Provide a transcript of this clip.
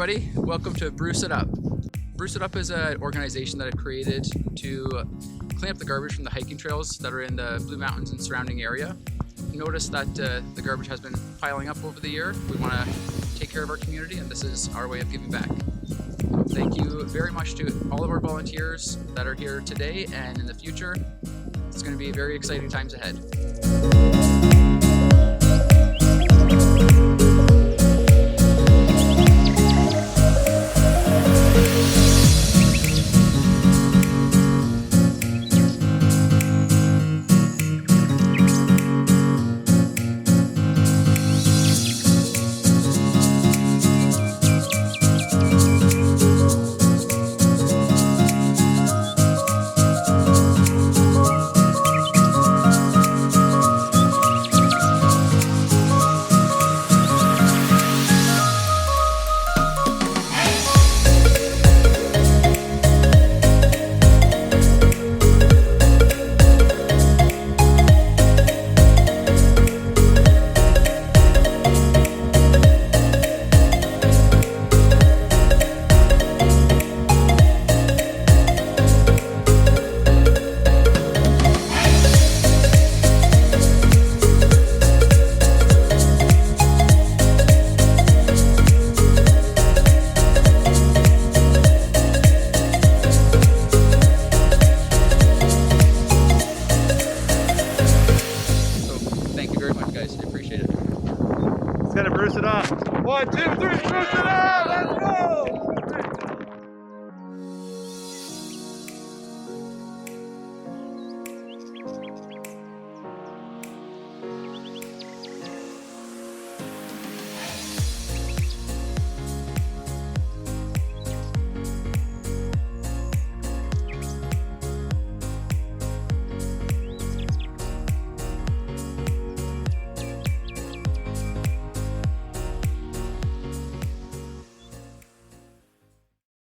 everybody. Welcome to Bruce It Up. Bruce It Up is an organization that I've created to clean up the garbage from the hiking trails that are in the Blue Mountains and surrounding area. Notice that the garbage has been piling up over the year. We want to take care of our community, and this is our way of giving back. Thank you very much to all of our volunteers that are here today and in the future. It's going to be very exciting times ahead. Guys, I appreciate it. Let's get it, Bruce it up. 1, 2, 3, Bruce it up!